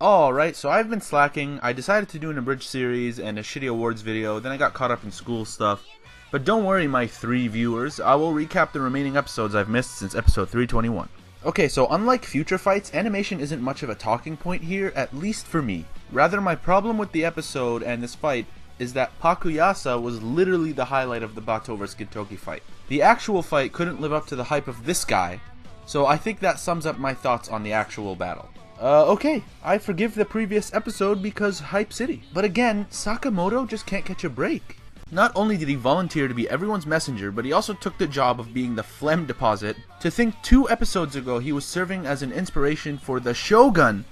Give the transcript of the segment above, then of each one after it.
Alright, so I've been slacking. I decided to do an abridged series and a shitty awards video, then I got caught up in school stuff. But don't worry, my 3 viewers, I will recap the remaining episodes I've missed since episode 321. Okay, so unlike future fights, animation isn't much of a talking point here, at least for me. Rather, my problem with the episode and this fight is that PAKUYASA was literally the highlight of the Bato vs Gintoki fight. The actual fight couldn't live up to the hype of this guy, so I think that sums up my thoughts on the actual battle. Okay, I forgive the previous episode because Hype City. But again, Sakamoto just can't catch a break. Not only did he volunteer to be everyone's messenger, but he also took the job of being the phlegm deposit. To think 2 episodes ago he was serving as an inspiration for the Shogun.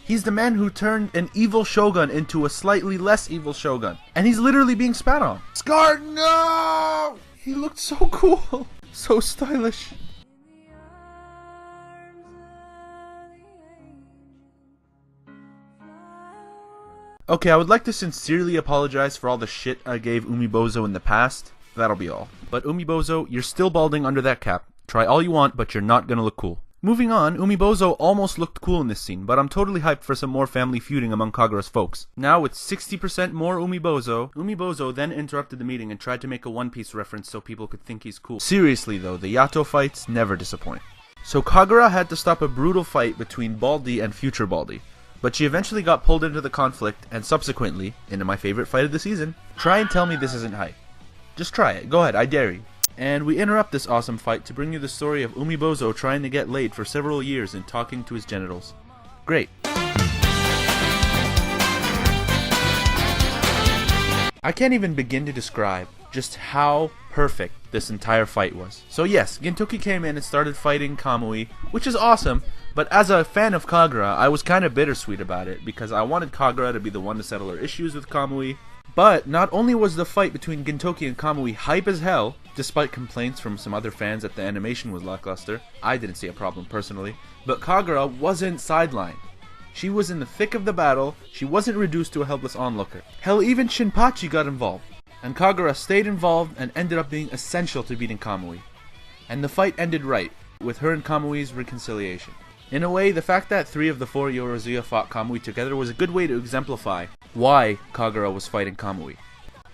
He's the man who turned an evil Shogun into a slightly less evil Shogun. And he's literally being spat on. Scar, no! He looked so cool. So stylish. Okay, I would like to sincerely apologize for all the shit I gave Umibozo in the past. That'll be all. But Umibozo, you're still balding under that cap. Try all you want, but you're not gonna look cool. Moving on, Umibozo almost looked cool in this scene, but I'm totally hyped for some more family feuding among Kagura's folks. Now with 60% more Umibozo then interrupted the meeting and tried to make a One Piece reference so people could think he's cool. Seriously though, the Yato fights never disappoint. So Kagura had to stop a brutal fight between Baldy and Future Baldy. But she eventually got pulled into the conflict, and subsequently, into my favorite fight of the season. Try and tell me this isn't hype. Just try it, go ahead, I dare you. And we interrupt this awesome fight to bring you the story of Umibozo trying to get laid for several years and talking to his genitals. Great. I can't even begin to describe just how perfect this entire fight was. So yes, Gintoki came in and started fighting Kamui, which is awesome. But as a fan of Kagura, I was kind of bittersweet about it, because I wanted Kagura to be the one to settle her issues with Kamui. But not only was the fight between Gintoki and Kamui hype as hell, despite complaints from some other fans that the animation was lackluster, I didn't see a problem personally, but Kagura wasn't sidelined. She was in the thick of the battle, she wasn't reduced to a helpless onlooker. Hell, even Shinpachi got involved. And Kagura stayed involved and ended up being essential to beating Kamui. And the fight ended right, with her and Kamui's reconciliation. In a way, the fact that 3 of the 4 Yorozuya fought Kamui together was a good way to exemplify why Kagura was fighting Kamui.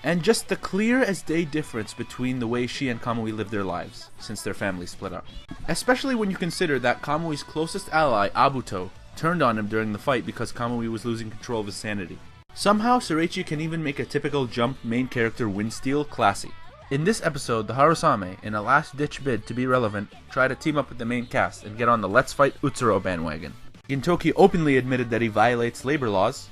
And just the clear as day difference between the way she and Kamui lived their lives, since their families split up. Especially when you consider that Kamui's closest ally, Abuto, turned on him during the fight because Kamui was losing control of his sanity. Somehow, Soreichi can even make a typical jump main character win steal classy. In this episode, the Harusame, in a last-ditch bid to be relevant, try to team up with the main cast and get on the Let's Fight Utsuro bandwagon. Gintoki openly admitted that he violates labor laws.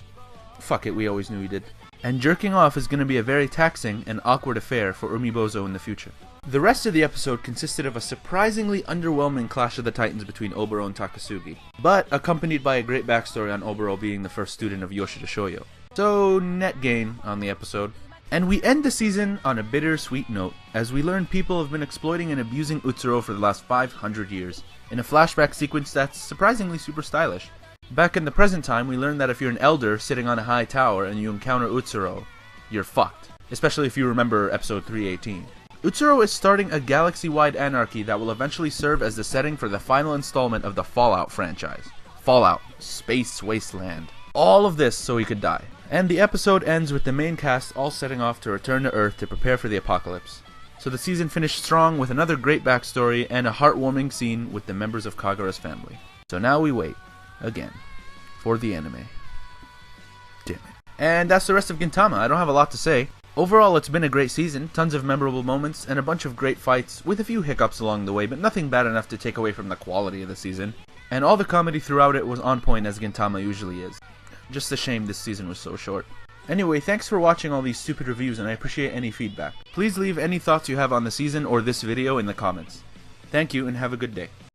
Fuck it, we always knew he did. And jerking off is going to be a very taxing and awkward affair for Umibozo in the future. The rest of the episode consisted of a surprisingly underwhelming clash of the titans between Oboro and Takasugi, but accompanied by a great backstory on Oboro being the first student of Yoshida Shoyo. So, net gain on the episode. And we end the season on a bittersweet note, as we learn people have been exploiting and abusing Utsuro for the last 500 years, in a flashback sequence that's surprisingly super stylish. Back in the present time, we learn that if you're an elder sitting on a high tower and you encounter Utsuro, you're fucked. Especially if you remember episode 318. Utsuro is starting a galaxy-wide anarchy that will eventually serve as the setting for the final installment of the Fallout franchise. Fallout. Space Wasteland. All of this so he could die. And the episode ends with the main cast all setting off to return to Earth to prepare for the apocalypse. So the season finished strong with another great backstory and a heartwarming scene with the members of Kagura's family. So now we wait, again, for the anime. Damn it. And that's the rest of Gintama. I don't have a lot to say. Overall, it's been a great season, tons of memorable moments, and a bunch of great fights, with a few hiccups along the way, but nothing bad enough to take away from the quality of the season. And all the comedy throughout it was on point as Gintama usually is. Just a shame this season was so short. Anyway, thanks for watching all these stupid reviews, and I appreciate any feedback. Please leave any thoughts you have on the season or this video in the comments. Thank you, and have a good day.